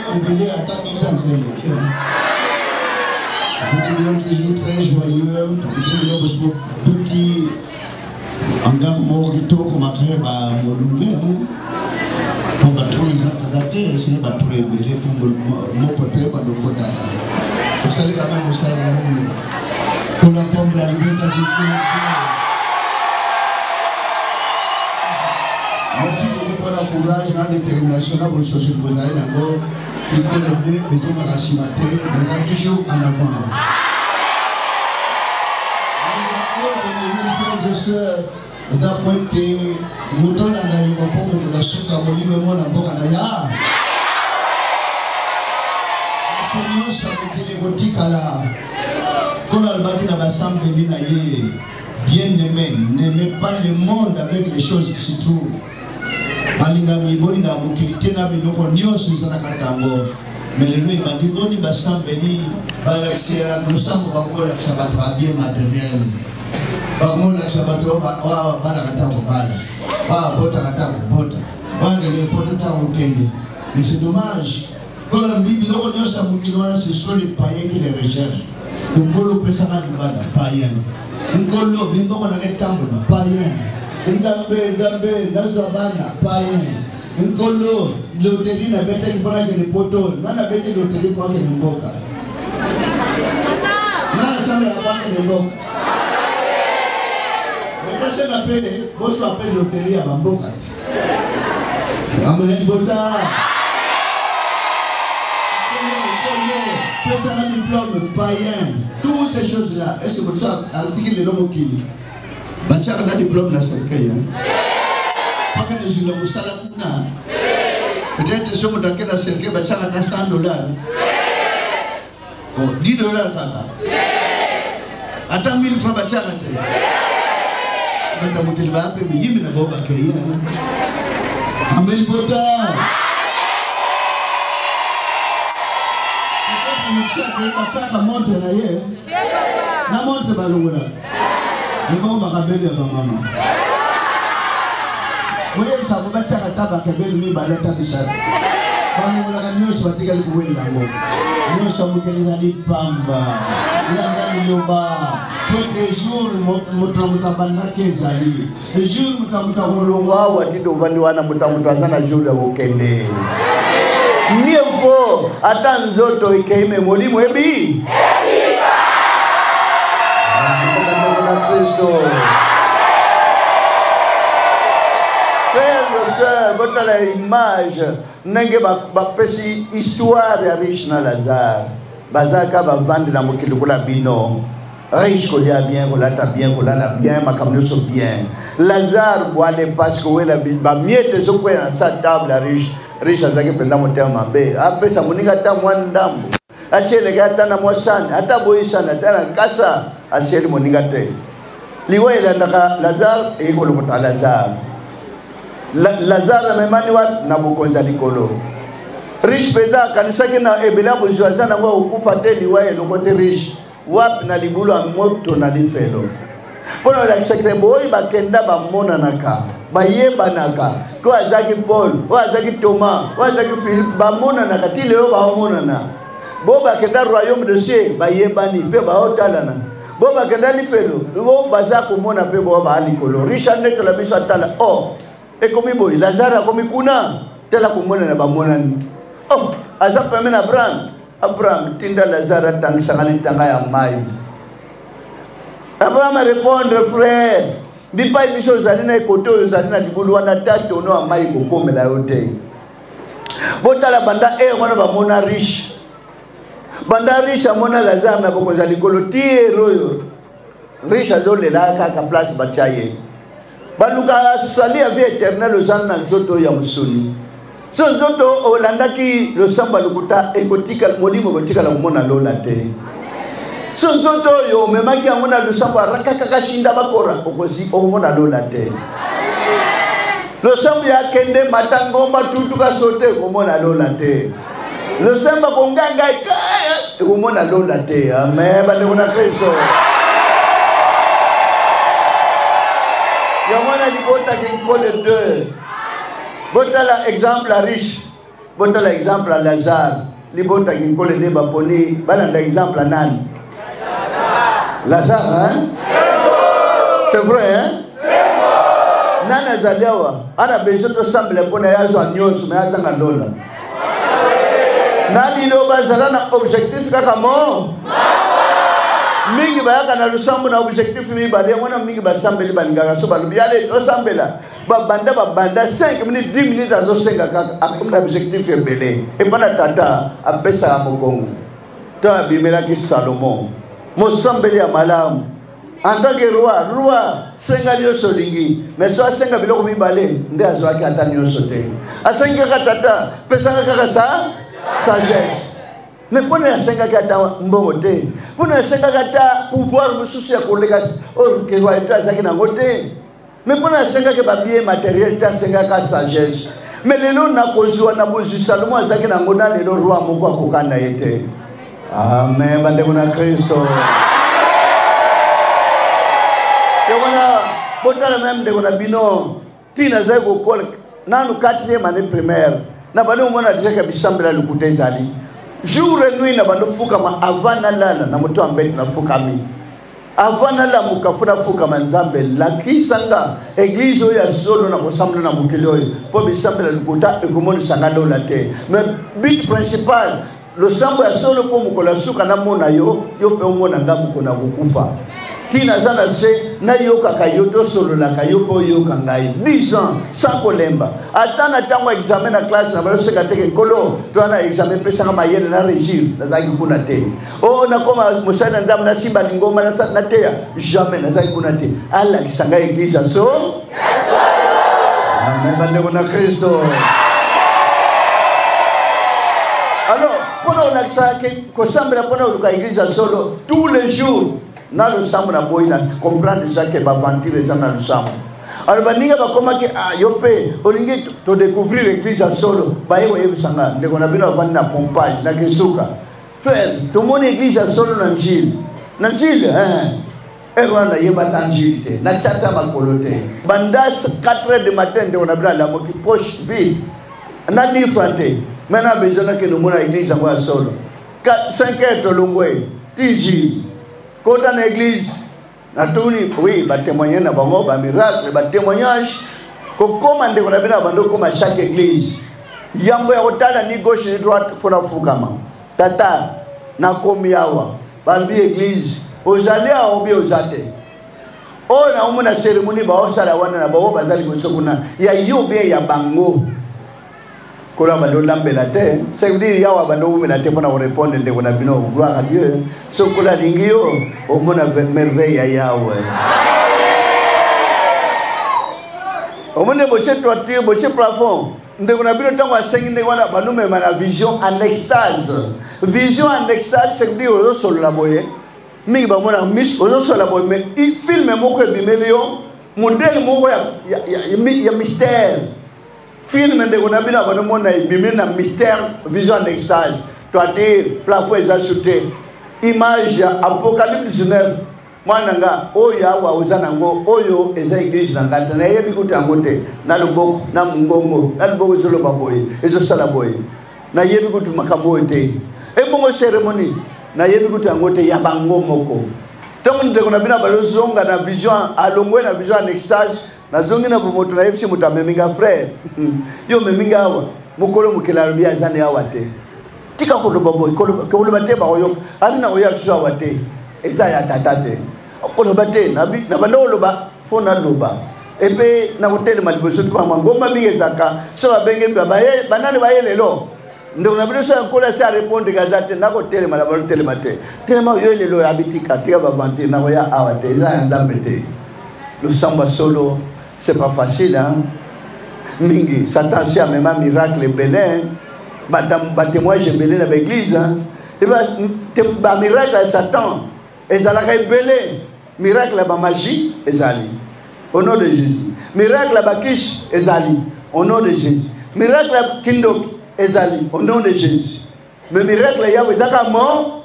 on attend 10 ans, c'est toujours très joyeux, petit engagement morito comme après Molungue, pour battre les actes essayer de battre les bébés pour mon peuple, pas de côté. Vous savez quand même, vous savez, qu'on a pas la liberté du merci beaucoup pour la courage, la détermination, la bonne chose que vous avez d'abord, qui peut l'aider, et tout va rachimater, mais toujours en avant. Frères et sœurs, vous avez pointé, mouton dans la ligne, pour la soupe à mon livre, mon amour à la ya. Est-ce que nous sommes les boutiques à la. Quand la bâtie n'a pas semblé bien aimé, n'aimez pas le monde avec les choses qui se trouvent. Balinga mibolinga mukilite na biloko nyonso ezana katango melelo ibandi boni basambeli balaksia lusambo bakola sabato bien matériel bakola sabato bala katango bala ba bota katango bota banga le poto tango kende mais c'est dommage quand la bible biloko nyonso mukilona ce sont les païens qui les recherchent ngolo pesa na libanda païen ngolo bimboko na katango païen Nzambe, Nazabana, païen. Nkolo, l'hôtellerie n'a pas été pour les poteaux. N'a pas été l'hôtellerie pour les mboka. N'a pas été les mboka. Mais quand c'est appelé, vous appelez l'hôtellerie à Mboka. Amen, Bota. Personne n'a diplôme, païen. Toutes ces choses-là. Est-ce que vous avez un petit peu de l'homme qui Bachar na diplôme na serikali. Paka de jula musala kuna. Peut-être somo take na serikali bachar na $100. Oh, $10 kaka. Ata 1000 francs bachar te. Bata mukil ba pe mi yimi na boba kaya. Amel bota. Bachar ka montre na ye. Na montre balungura. Et comment on va rappeler à maman? Oui, ça va battre à table avec le mi baleta de ça. Quand on a nous soit égal pour lui là. Nous sommes les alliés pamba. La yoba. Tous les jours mutamutabana kezali. Les jours mutamutakolonga wati dovaniwana mutamutazana jour ya okende. Mieux vaut attendre nzoto ikeime molimo ebi. Frères et sœurs, votre image, n'engage pas pesi histoire de riche na Lazare. Bazaka va vendre la mokili pour la bino. Riche kolia bien, kola ta bien, kola la bien, makamno so bien. Lazare boile parce que ouais la ba miete so kwa na sa table riche. Riche azaki penda moteur mabe. Apesa moninga ta mwandambo. Achele gata na mwasani, ata boisana tana kasa. Asieli moninga te liwe ila ndaka Lazare eko lomota Lazare Lazare memani wat na bukonza likolo riche peza kanisa kina ebela bojoaza na ngwa ukufa te liwe lokote riche wap na libulu moto na lifelo pono la secret boy bakenda ba mona naka bayeba naka ko azaki Paul o azaki Thomas o azaki Philippe ba mona naka tile o ba mona na bo bakenda royaume de cieux bayeba ni pe ba otalana Boba kendali felo, bo bazako mona pe bo ba alikolo. Riche net la biso atala. Oh, e komi boy, Lazare komi kuna, tela ko mona na ba mona ni. Oh, azapa mena Abraham tinda Lazare tang sangali tanga ya mai. Abraham répondre frère, bi pa biso zalina ekoto zalina libulu wana tato no mai ko komela yote. Botala banda wana ba mona riche. Banda riche amona Lazare na bokonza likolo tie royo riche azolela kaka place bachaye baluka sali ya vie éternelle ozana nzoto ya musuni so nzoto olandaki losamba lukuta ekotika molimo kotika la kumona lola te so nzoto yo memaki amona losamba rakaka kashinda bakora okozi omona lola te losamba ya kende matango matutu ka sote komona lola te le samba konganga kaya umona lola te amen bande kuna Kristo yamona dikota ki kole deux botala exemple riche Bota l'exemple à Lazare. Libota qui colle des baponi. Bala l'exemple à Nan. Lazare, hein? C'est vrai, hein? Nana Zaliawa. Ana besoin de sembler pour nayazo à Nyos, mais à Zangandola. Nani no bazalana objectif kakamo. Mingi bayaka na lusambu na objectif mi bale wana mingi basambeli bangaga so balubi ale osambela babanda 5 minutes 10 minutes azosenga kaka akumna objectif ebele e bana tata apesa mokongo to abimela ki Salomon mosambeli ya malamu andage roi senga lio solingi mais so senga biloko mi bale nde azwaki ata nyo sote asenga tata pesa kaka sagesse. Mais pour ne pas gata mbote, pour ne pas gata pouvoir me soucier pour les gars, oh que va être ça qui n'a côté. Mais pour ne pas que papier matériel ta senga ka sagesse. Mais les noms n'a kozwa na bozu Salomon ça qui n'a ngona le roi moko kokanda yete. Amen bande kuna Kristo. Ke wana botala même de kuna bino tina za ko kol nanu 4e année primaire. Na bado mwana déjà ka bisambela lukutezali. Jour et nuit na bando fuka ma avana lala na moto ambeti na fuka mi avana la mukafuna fuka manzambe la kisanga église ya solo na kosamla na mukilio po bisambela lukuta ekomoni sangalo la te mais but principal le sambo ya solo po mukola suka na mona yo pe omona ngamu kona kukufa tina zana se na yoka kayoto solo na kayopo yoka ngai 10 ans sans kolemba atana tango examen na classe na baloso kateke kolo to ana examen pesa kama yele na régime na zaki kuna te o na koma musana ndam na simba ngoma na te jamais na zaki kuna te ala kisanga église so amen bande na Kristo. Alors pour on a ça que kosambela pour on église solo tous les jours. Na le sambo na boy na comprendre déjà que ba venture les na le sambo. Alors baninga ba koma ke yope olingi to découvrir l'église à solo ba yewo yebisanga ndeko na bino ba na pompage na kisuka. Frère, tout mon église à solo na njili. Na njili et rwanda yeba tanjili na chata makolote. Bandas 4h du matin ndeko na bino la moki poche vide. Na differente. Maintenant besoin que nous mon église à solo. 5h to longwe. TJ quand dans l'église, oui, bah témoigner na bango, bah miracle, bah témoignage. Comment on a bien abandonné comme à chaque église. Yambo ya otala ni gauche ni droite pour la fukama. Tata na komiawa. Balbi église. Ozali a obi ozate. Oh na umuna cérémonie ba osala wana na ba bazali kosokuna. Ya yobe ya bango. Kola bando lambela te ça veut dire yawa bando umela te pona répondre ndeko na bino gloire à Dieu so kola lingio o mona merveille ya yawe o mona boche toiture boche plafond ndeko na bino tango asengi ndeko na bando mema na vision en extase ça veut dire ozo solo la boye mingi ba mona miss ozo solo la boye mais il filme moko bimelion modèle moko ya mystère. Film de Gonabina Banomona Bimina mystère, vision en extase. Toi, tu plafond est ajouté. Image Apocalypse 19. Mwananga, Oya, Wazanango, Oyo, et l'église dans la Yebi Angote, Nalubok, Namungongo, Nalbo Zolo Baboy, et the Salaboy. Na Yebi Makabote. Et mon cérémonie, Na Yebi Angote Yabango Moko. Tant de Gonabina Balozonga, la vision à l'ongwe, la vision en extase. Na zongi na bumoto na yepsi mutameminga frère yo meminga awa mukolo mukela bia zane awate tika ko lobo ko bate ba oyo alina oya swa wate eza ya tatate ko bate na bando loba fona loba epe na hoteli maliboso kwa ngoma binge zaka so babenge baye banane baye lelo ndo na biso nkola sa répondre gazate na hoteli malabalo tele mate tellement yo lelo abitika tika ba vante na oya awate eza ya ndambete le samba solo. C'est pas facile, hein? Mingi, Satan si a même un miracle belin, bah témoignage belin dans l'église, hein? Et bah miracle à Satan, et ça l'a belin, miracle à magie, et zali, au nom de Jésus. Miracle à Kish, et zali, au nom de Jésus. Miracle à Kindok, et zali, au nom de Jésus. Mais miracle à Yahweh, Zaka mort,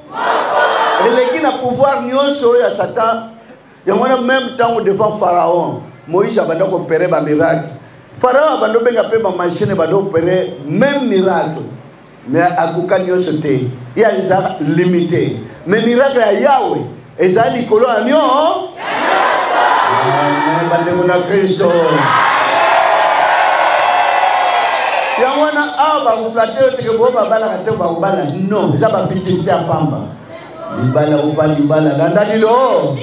et l'église a pouvoir nyonso à Satan. Il y a même temps devant Pharaon. Moïse a opéré un miracle. Pharaon bando benga pe ma machine bando opérer même miracle. Mais à Koukanyo c'était, il y a des limité. Mais miracle à Yahweh, et ça dit colo à Nyon. Amen, bandemona Christo. Yamwana aba muflateo teke boba bala kateba ubala no, zaba fitilité à pamba. Libala ubala libala landani lo.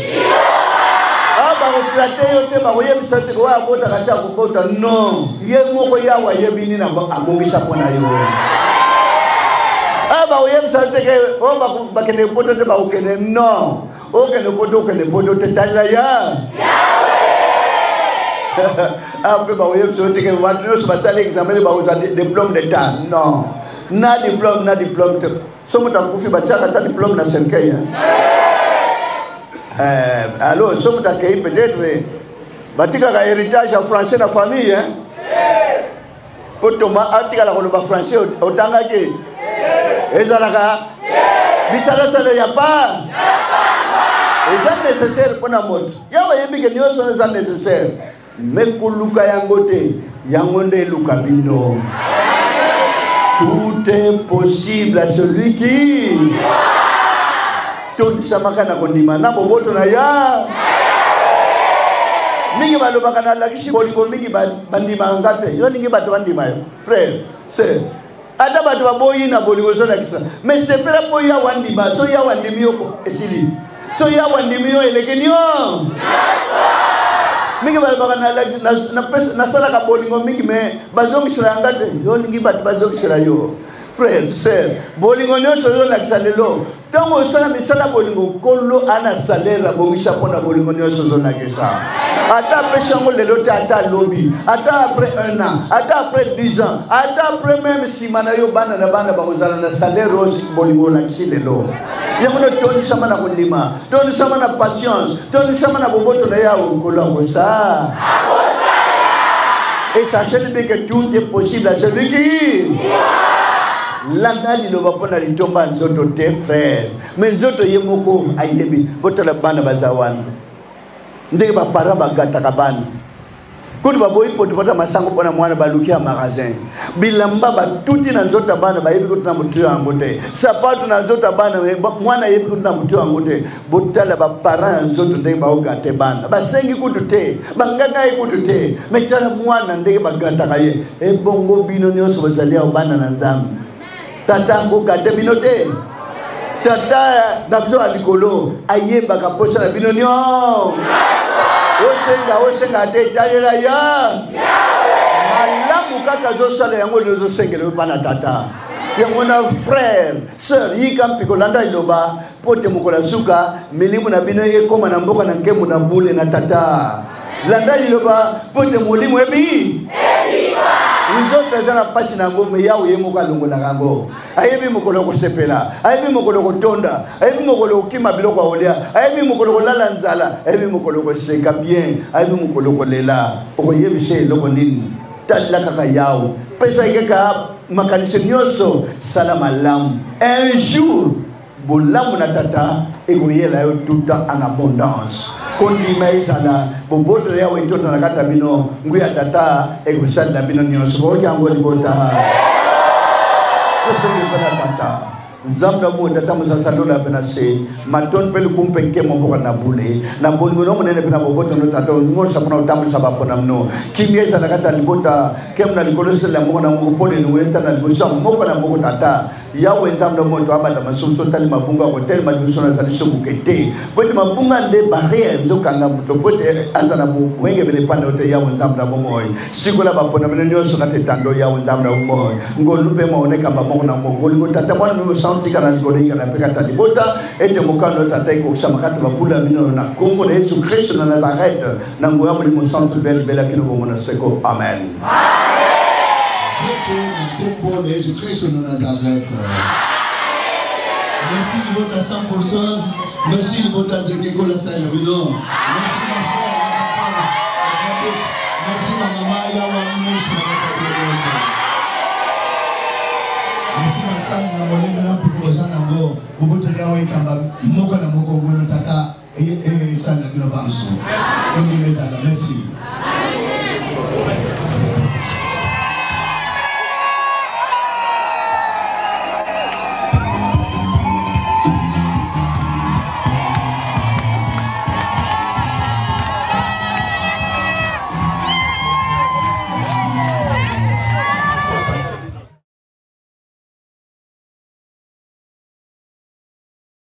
Aba muflateo teba woye bisate kwa bota kateba kubota no. Ye moko yawa ye bini na amongisha pona yo. Aba oyem sante ke oba bakene poto te ba ukene no okene poto te tala ya après ba oyem sante ke watno so basale examen ba uza diplôme d'état non na diplôme somo ta kufi bachaka ta diplôme na serikali alors somo ta kei peut-être batika ka héritage en français na famille hein poto ma article la ko ba français otanga ke ezalaka bisala sala ya pas c'est nécessaire pour na moto yawa yebike nyoso c'est nécessaire mais kuluka yangote yangonde luka bino tout est possible à celui qui tout samaka na kondima na boboto na ya mingi balobaka na lakishi bolingo mingi bandima ngate yo ningi bato bandima yo frère c'est Ada batu baboyi na bolingo zona kisa. Mais c'est pas pour ya wandima, so ya wandimio esili. So ya wandimio elekenio. Mingi balibaka na sala ka bolingo mingi me bazongi sila ngate. Yo ningi batu bazongi sila yo. Frère, sœur, bolingo nyonso yo la kisa lelo. Tango sala misala bolingo kolo ana salaire bongisha pona bolingo nyonso zona kisa. Ata après chango lelo te ata lobby. Ata après 1 an, ata après 10 ans, ata après même si manayo bana na bana bazala na salaire aussi bolingo la kisa lelo. Yakono toni sama na kolima, toni sama na patience, toni sama na boboto na yawo kolo ça. Et sachez bien que tout est possible à celui qui Landali lo bapona litomba nzoto te frère mais nzoto yemoko ayebi botala bana bazawana ndenge ba para bagata kabana kundi baboyi poto bota masango pona mwana balukia magasin bilamba batuti na nzoto bana bayebi kutuna mutu yango te sapato na nzoto bana mwana yebi kutuna mutu yango te botala ba para nzoto ndenge ba ogate bana basengi kutu te banganga kutu te metala mwana ndenge bagata kaye ebongo bino nyoso bazalia bana na nzambe tata ngokate binote tata nabzo alikolo ayeba kaposa na bino nyo osenga te talela ya malamu kaka zo sala yango zo sengele bana tata yango na frère sœur yikampi kolanda iloba pote mukola suka milimu na bino ekoma na mboka na nkemu na bule na tata landa iloba pote mulimu ebi Uzote zana pasi na ngome yawo yemoka longo na gango. Ayebi mokolo ko sepela, ayebi mokolo ko tonda, ayebi mokolo ko kima biloko olia, ayebi mokolo ko lala nzala, ayebi mokolo ko seka bien, ayebi mokolo ko lela. O yebi she loko nini. Tala kaka yawo. Pesa ikeka makanisi nyoso salama lam. Un jour bolamu na tata ekoyela yo tout en abondance. Kondi maizana boboto yawo itona na kata bino nguya tata ekusanda bino nyoso yango libota osenge bana tata zamda mo tata musasa dola benase maton pelu kumpenke mo na bule na bongo no nene bina boboto no tata ngo sapona utamu sababu na mno kimyeza na kata libota kemna likolose la mo na ngopole no wenta na libosa mo na mo tata yawe nzambe moto abata masuso tali mabunga hotel madusona saliso bukete bote mabunga nde barrière ndokanga muto bote azana mu wenge bele panda hotel yawe nzambe na moyo sikola bapona bele nyoso kate tando yawe nzambe na moyo ngolupe maoneka mabongo na mogoli tata mwana mimo santi kana ngoli kana peka tali bota ete mokando tata iko kusama kata bakula mino na Kongo na Yesu Kristo na Nazareth na ngoya mimo santi bele kino bomona seko amen. Combo de Jésus-Christ de Nazareth. Merci de votre 100%. Merci de votre Zékéko la Salavino. Merci ma frère, ma papa. Merci ma maman, Yawa Moussa, merci ma salle, ma molette, ma picosa, Nambo, Boboto Yawa Kamba, Moka na Moko, Tata, et Salavino Banso.